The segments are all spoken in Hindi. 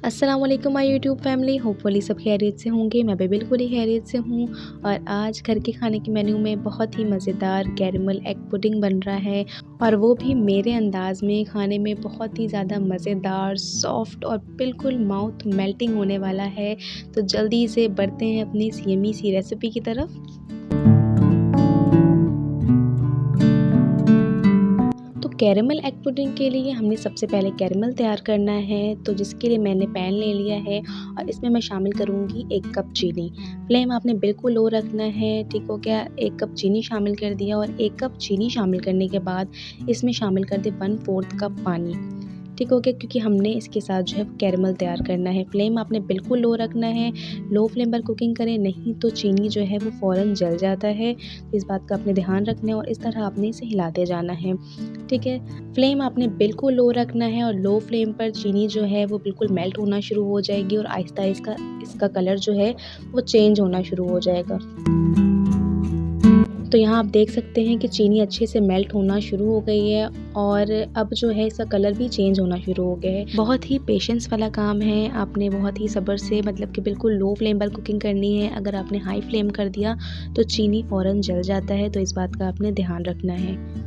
अस्सलाम वालेकुम माय यूट्यूब फैमिली। होपफुली सब खैरियत से होंगे। मैं भी बिल्कुल ही खैरियत से हूँ। और आज घर के खाने के मेन्यू में बहुत ही मज़ेदार कैरेमल एग पुडिंग बन रहा है, और वो भी मेरे अंदाज़ में खाने में बहुत ही ज़्यादा मज़ेदार, सॉफ्ट और बिल्कुल माउथ मेल्टिंग होने वाला है। तो जल्दी से बढ़ते हैं अपनी इस यम्मी सी रेसिपी की तरफ। तो कैरेमल एग पुडिंग के लिए हमने सबसे पहले कैरेमल तैयार करना है, तो जिसके लिए मैंने पैन ले लिया है और इसमें मैं शामिल करूँगी 1 कप चीनी। फ्लेम आपने बिल्कुल लो रखना है, ठीक हो गया। 1 कप चीनी शामिल कर दिया, और 1 कप चीनी शामिल करने के बाद इसमें शामिल कर दे 1/4 कप पानी, ठीक हो गया, क्योंकि हमने इसके साथ जो है कैरेमल तैयार करना है। फ्लेम आपने बिल्कुल लो रखना है, लो फ्लेम पर कुकिंग करें, नहीं तो चीनी जो है वो फ़ौरन जल जाता है। इस बात का आपने ध्यान रखना है और इस तरह आपने इसे हिलाते जाना है, ठीक है। फ्लेम आपने बिल्कुल लो रखना है, और लो फ्लेम पर चीनी जो है वो बिल्कुल मेल्ट होना शुरू हो जाएगी, और आहिस्ता-आहिस्ता इसका कलर जो है वो चेंज होना शुरू हो जाएगा। तो यहाँ आप देख सकते हैं कि चीनी अच्छे से मेल्ट होना शुरू हो गई है, और अब जो है इसका कलर भी चेंज होना शुरू हो गया है। बहुत ही पेशेंस वाला काम है, आपने बहुत ही सब्र से मतलब कि बिल्कुल लो फ्लेम पर कुकिंग करनी है। अगर आपने हाई फ्लेम कर दिया तो चीनी फ़ौरन जल जाता है, तो इस बात का आपने ध्यान रखना है।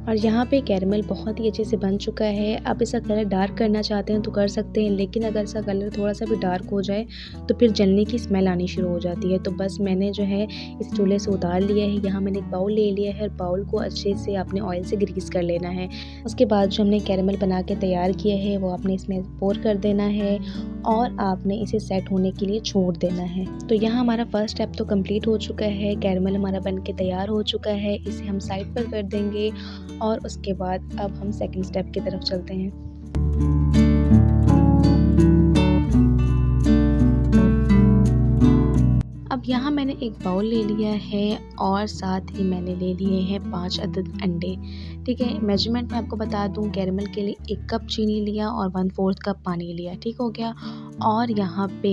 और यहाँ पे कैरेमल बहुत ही अच्छे से बन चुका है। आप इसका कलर डार्क करना चाहते हैं तो कर सकते हैं, लेकिन अगर इसका कलर थोड़ा-सा भी डार्क हो जाए तो फिर जलने की स्मेल आनी शुरू हो जाती है। तो बस मैंने जो है इस चूल्हे से उतार लिया है। यहाँ मैंने एक बाउल ले लिया है, और बाउल को अच्छे से आपने ऑयल से ग्रीस कर लेना है। उसके बाद जो हमने कैरेमल बना के तैयार किया है वो आपने इसमें पोर कर देना है, और आपने इसे सेट होने के लिए छोड़ देना है। तो यहाँ हमारा फर्स्ट स्टेप तो कंप्लीट हो चुका है। कैरेमल हमारा बन के तैयार हो चुका है। इसे हम साइड पर कर देंगे, और उसके बाद अब हम सेकंड स्टेप की तरफ चलते हैं। अब यहाँ मैंने एक बाउल ले लिया है, और साथ ही मैंने ले लिए हैं 5 अदद अंडे, ठीक है। मेजरमेंट मैं आपको बता दूँ, कैरेमल के लिए 1 कप चीनी लिया और 1/4 कप पानी लिया, ठीक हो गया। और यहाँ पे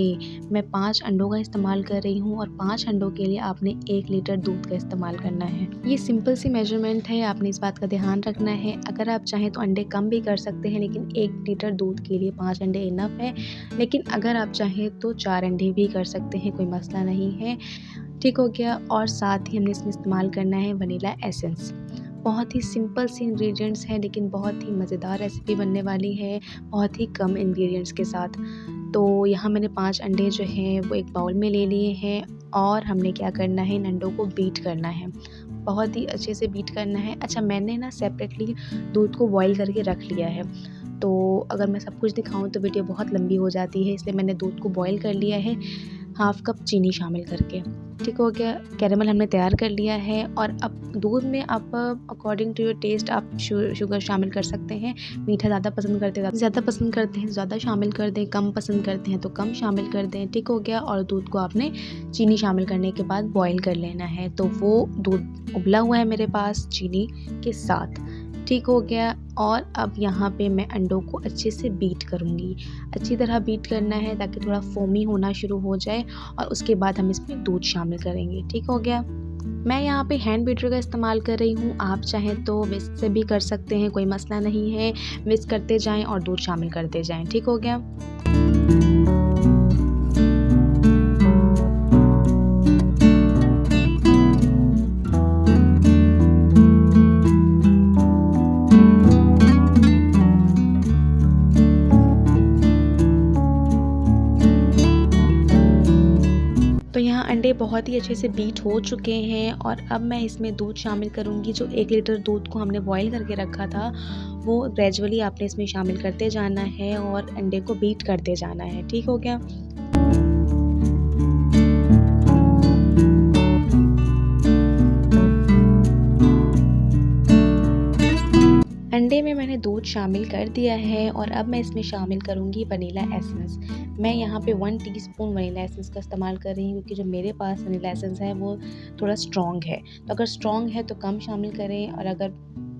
मैं 5 अंडों का इस्तेमाल कर रही हूँ, और 5 अंडों के लिए आपने 1 लीटर दूध का इस्तेमाल करना है। ये सिंपल सी मेजरमेंट है, आपने इस बात का ध्यान रखना है। अगर आप चाहें तो अंडे कम भी कर सकते हैं, लेकिन 1 लीटर दूध के लिए 5 अंडे इनफ है। लेकिन अगर आप चाहें तो 4 अंडे भी कर सकते हैं, कोई मसला नहीं है, ठीक हो गया। और साथ ही हमने इसमें इस्तेमाल करना है वनीला एसेंस। बहुत ही सिंपल सी इंग्रेडिएंट्स हैं, लेकिन बहुत ही मज़ेदार रेसिपी बनने वाली है, बहुत ही कम इंग्रेडिएंट्स के साथ। तो यहाँ मैंने 5 अंडे जो हैं वो एक बाउल में ले लिए हैं, और हमने क्या करना है, इन अंडों को बीट करना है, बहुत ही अच्छे से बीट करना है। अच्छा, मैंने ना सेपरेटली दूध को बॉईल करके रख लिया है, तो अगर मैं सब कुछ दिखाऊँ तो वीडियो बहुत लंबी हो जाती है, इसलिए मैंने दूध को बॉईल कर लिया है 1/2 कप चीनी शामिल करके, ठीक हो गया। कैरेमल हमने तैयार कर लिया है, और अब दूध में आप अकॉर्डिंग टू योर टेस्ट आप शुगर शामिल कर सकते हैं। मीठा ज़्यादा पसंद करते हैं तो ज़्यादा शामिल कर दें, कम पसंद करते हैं तो कम शामिल कर दें, ठीक हो गया। और दूध को आपने चीनी शामिल करने के बाद बॉईल कर लेना है। तो वो दूध उबला हुआ है मेरे पास चीनी के साथ, ठीक हो गया। और अब यहाँ पे मैं अंडों को अच्छे से बीट करूँगी। अच्छी तरह बीट करना है ताकि थोड़ा फोमी होना शुरू हो जाए, और उसके बाद हम इसमें दूध शामिल करेंगे, ठीक हो गया। मैं यहाँ पे हैंड बीटर का इस्तेमाल कर रही हूँ, आप चाहें तो विस्क से भी कर सकते हैं, कोई मसला नहीं है। विस्क करते जाएं और दूध शामिल करते जाएं, ठीक हो गया। तो यहाँ अंडे बहुत ही अच्छे से बीट हो चुके हैं, और अब मैं इसमें दूध शामिल करूँगी। जो 1 लीटर दूध को हमने बॉईल करके रखा था, वो ग्रेजुअली आपने इसमें शामिल करते जाना है, और अंडे को बीट करते जाना है, ठीक हो गया। अंडे में मैंने दूध शामिल कर दिया है, और अब मैं इसमें शामिल करूँगी वनीला एसेंस। मैं यहाँ पे 1 टीस्पून वनीला एसेंस का इस्तेमाल कर रही हूँ, क्योंकि जो मेरे पास वनीला एसेंस है वो थोड़ा स्ट्रॉन्ग है। तो अगर स्ट्रॉन्ग है तो कम शामिल करें, और अगर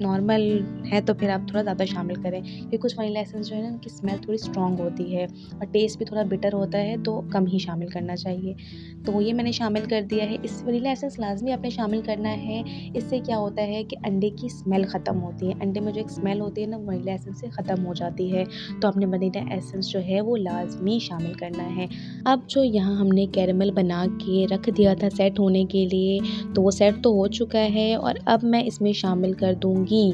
नॉर्मल है तो फिर आप थोड़ा ज़्यादा शामिल करें, क्योंकि कुछ वनीला एसेंस जो है ना उनकी स्मेल थोड़ी स्ट्रॉन्ग होती है और टेस्ट भी थोड़ा बिटर होता है, तो कम ही शामिल करना चाहिए। तो ये मैंने शामिल कर दिया है। इस वनीला एसेंस लाज़मी आपने शामिल करना है। इससे क्या होता है कि अंडे की स्मेल ख़त्म होती है। अंडे में जो एक स्मेल होती है ना, वो वनीला एसेंस से ख़त्म हो जाती है। तो आपने वनीला एसेंस जो है वो लाज़मी शामिल करना है। अब जो यहाँ हमने कैरेमल बना के रख दिया था सेट होने के लिए, तो वो सेट तो हो चुका है और अब मैं इसमें शामिल कर दूँगी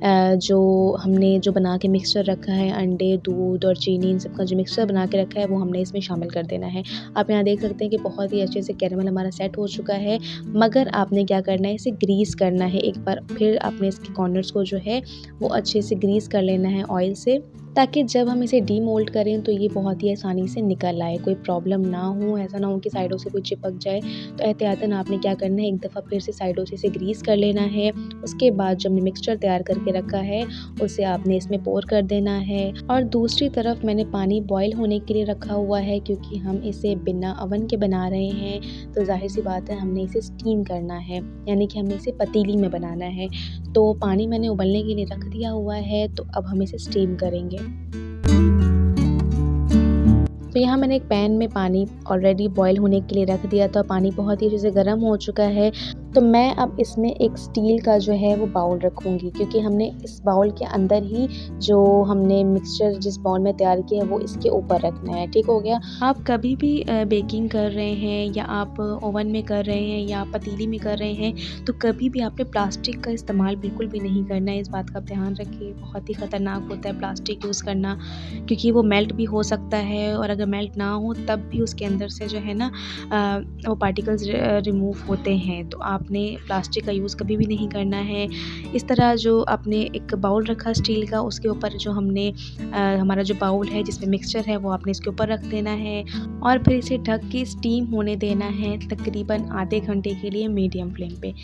जो हमने जो बना के मिक्सचर रखा है, अंडे, दूध और चीनी, इन सब का जो मिक्सचर बना के रखा है वो हमने इसमें शामिल कर देना है। आप यहाँ देख सकते हैं कि बहुत ही अच्छे से कैरेमल हमारा सेट हो चुका है, मगर आपने क्या करना है, इसे ग्रीस करना है एक बार। फिर आपने इसके कॉर्नर्स को जो है वो अच्छे से ग्रीस कर लेना है ऑयल से, ताकि जब हम इसे डीमोल्ड करें तो ये बहुत ही आसानी से निकल आए, कोई प्रॉब्लम ना हो। ऐसा ना हो कि साइडों से कोई चिपक जाए। तो एहतियातन आपने क्या करना है, एक दफ़ा फिर से साइडों से इसे ग्रीस कर लेना है। उसके बाद जो हमने मिक्सचर तैयार करके रखा है उसे आपने इसमें पोर कर देना है। और दूसरी तरफ मैंने पानी बॉयल होने के लिए रखा हुआ है, क्योंकि हम इसे बिना ओवन के बना रहे हैं तो ज़ाहिर सी बात है हमने इसे स्टीम करना है, यानी कि हमने इसे पतीली में बनाना है। तो पानी मैंने उबलने के लिए रख दिया हुआ है, तो अब हम इसे स्टीम करेंगे। तो यहाँ मैंने एक पैन में पानी ऑलरेडी बॉयल होने के लिए रख दिया था। पानी बहुत ही अच्छे से गर्म हो चुका है। तो मैं अब इसमें एक स्टील का जो है वो बाउल रखूँगी, क्योंकि हमने इस बाउल के अंदर ही जो हमने मिक्सचर जिस बाउल में तैयार किया है वो इसके ऊपर रखना है। ठीक हो गया। आप कभी भी बेकिंग कर रहे हैं या आप ओवन में कर रहे हैं या आप पतीली में कर रहे हैं, तो कभी भी आपने प्लास्टिक का इस्तेमाल बिल्कुल भी नहीं करना है। इस बात का ध्यान रखिए। बहुत ही ख़तरनाक होता है प्लास्टिक यूज़ करना, क्योंकि वो मेल्ट भी हो सकता है और अगर मेल्ट ना हो तब भी उसके अंदर से जो है ना वो पार्टिकल्स रिमूव होते हैं। तो आपने प्लास्टिक का यूज़ कभी भी नहीं करना है। इस तरह जो आपने एक बाउल रखा स्टील का, उसके ऊपर जो हमने हमारा जो बाउल है जिसमें मिक्सचर है वो आपने इसके ऊपर रख देना है और फिर इसे ढक के स्टीम होने देना है तकरीबन आधे घंटे के लिए मीडियम फ्लेम पे।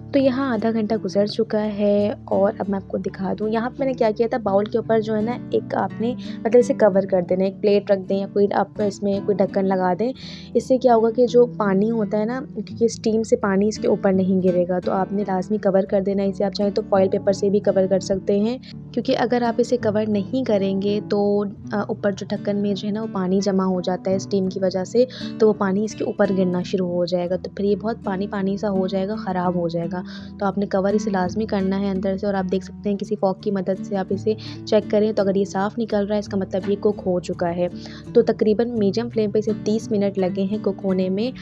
तो यहाँ आधा घंटा गुज़र चुका है और अब मैं आपको दिखा दूँ। यहाँ पे मैंने क्या किया था, बाउल के ऊपर जो है ना एक आपने मतलब इसे कवर कर देना है, एक प्लेट रख दें या कोई आप इसमें कोई ढक्कन लगा दें। इससे क्या होगा कि जो पानी होता है ना, क्योंकि स्टीम से पानी इसके ऊपर नहीं गिरेगा, तो आपने लाज़मी कवर कर देना है इसे। आप चाहें तो फॉइल पेपर से भी कवर कर सकते हैं, क्योंकि अगर आप इसे कवर नहीं करेंगे तो ऊपर जो ढक्कन में जो है ना वो पानी जमा हो जाता है स्टीम की वजह से, तो वो पानी इसके ऊपर गिरना शुरू हो जाएगा। तो फिर ये बहुत पानी पानी सा हो जाएगा, ख़राब हो जाएगा। तो आपने कवर इसे लाज़मी करना है अंदर से। और आप देख सकते हैं किसी फ़ॉक की मदद से आप इसे चेक करें, तो अगर ये साफ़ निकल रहा है इसका मतलब ये कुक हो चुका है। तो तकरीबन मीडियम फ्लेम पे इसे 30 मिनट लगे हैं कुक होने में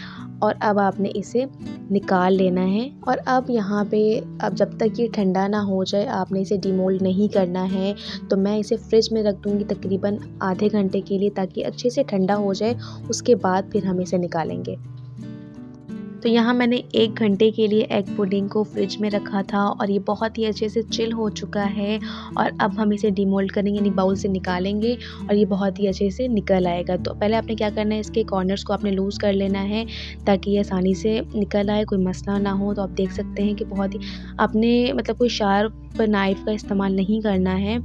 और अब आपने इसे निकाल लेना है। और अब यहाँ पे अब जब तक ये ठंडा ना हो जाए आपने इसे डीमोल्ड नहीं करना है। तो मैं इसे फ्रिज में रख दूँगी तकरीबन आधे घंटे के लिए, ताकि अच्छे से ठंडा हो जाए। उसके बाद फिर हम इसे निकालेंगे। तो यहाँ मैंने 1 घंटे के लिए एग पुडिंग को फ्रिज में रखा था और ये बहुत ही अच्छे से चिल हो चुका है। और अब हम इसे डीमोल्ड करेंगे, यानी बाउल से निकालेंगे और ये बहुत ही अच्छे से निकल आएगा। तो पहले आपने क्या करना है, इसके कॉर्नर्स को आपने लूज़ कर लेना है ताकि ये आसानी से निकल आए, कोई मसला ना हो। तो आप देख सकते हैं कि बहुत ही आपने मतलब कोई शार्प नाइफ़ का इस्तेमाल नहीं करना है,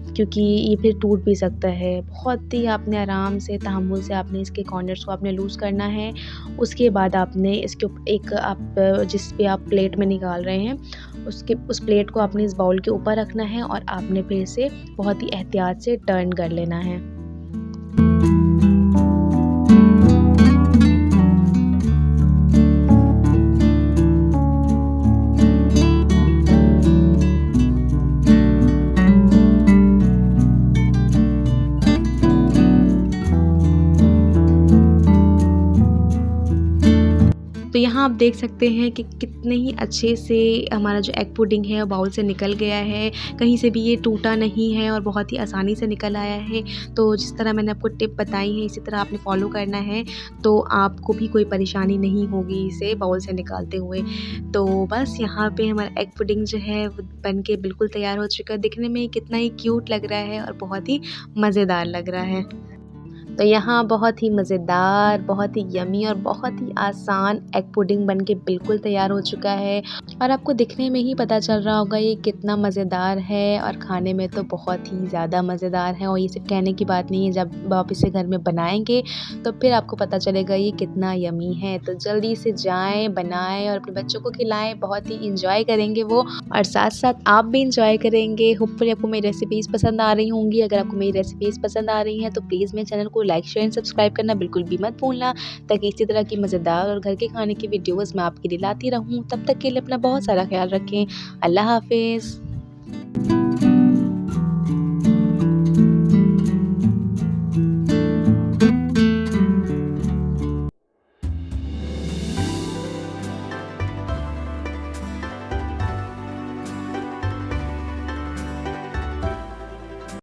क्योंकि ये फिर टूट भी सकता है। बहुत ही आपने आराम से तहम्मुल से आपने इसके कॉर्नर्स को आपने लूज़ करना है। उसके बाद आपने इसके एक आप जिस पे आप प्लेट में निकाल रहे हैं उस प्लेट को आपने इस बाउल के ऊपर रखना है और आपने फिर इसे बहुत ही एहतियात से टर्न कर लेना है। तो यहाँ आप देख सकते हैं कि कितने ही अच्छे से हमारा जो एग पुडिंग है बाउल से निकल गया है, कहीं से भी ये टूटा नहीं है और बहुत ही आसानी से निकल आया है। तो जिस तरह मैंने आपको टिप बताई है इसी तरह आपने फॉलो करना है, तो आपको भी कोई परेशानी नहीं होगी इसे बाउल से निकालते हुए। तो बस यहाँ पे हमारा एग पुडिंग जो है वो बन के बिल्कुल तैयार हो चुका है। दिखने में कितना ही क्यूट लग रहा है और बहुत ही मज़ेदार लग रहा है। तो यहाँ बहुत ही मज़ेदार, बहुत ही यम्मी और बहुत ही आसान एग पुडिंग बन के बिल्कुल तैयार हो चुका है और आपको दिखने में ही पता चल रहा होगा ये कितना मज़ेदार है और खाने में तो बहुत ही ज़्यादा मज़ेदार है। और ये सिर्फ कहने की बात नहीं है, जब आप इसे घर में बनाएंगे तो फिर आपको पता चलेगा ये कितना यम्मी है। तो जल्दी से जाएं, बनाएं और अपने बच्चों को खिलाएं, बहुत ही इंजॉय करेंगे वो और साथ साथ आप भी इंजॉय करेंगे। होपफुली आपको मेरी रेसिपीज़ पसंद आ रही होंगी। अगर आपको मेरी रेसिपीज़ पसंद आ रही हैं तो प्लीज़ मेरे चैनल को लाइक शेयर एंड सब्सक्राइब करना बिल्कुल भी मत भूलना, ताकि इसी तरह की मज़ेदार और घर के खाने की वीडियोज़ मैं आपके लिए लाती रहूँ। तब तक के लिए अपना बहुत सारा ख्याल रखें। अल्लाह हाफ़िज़।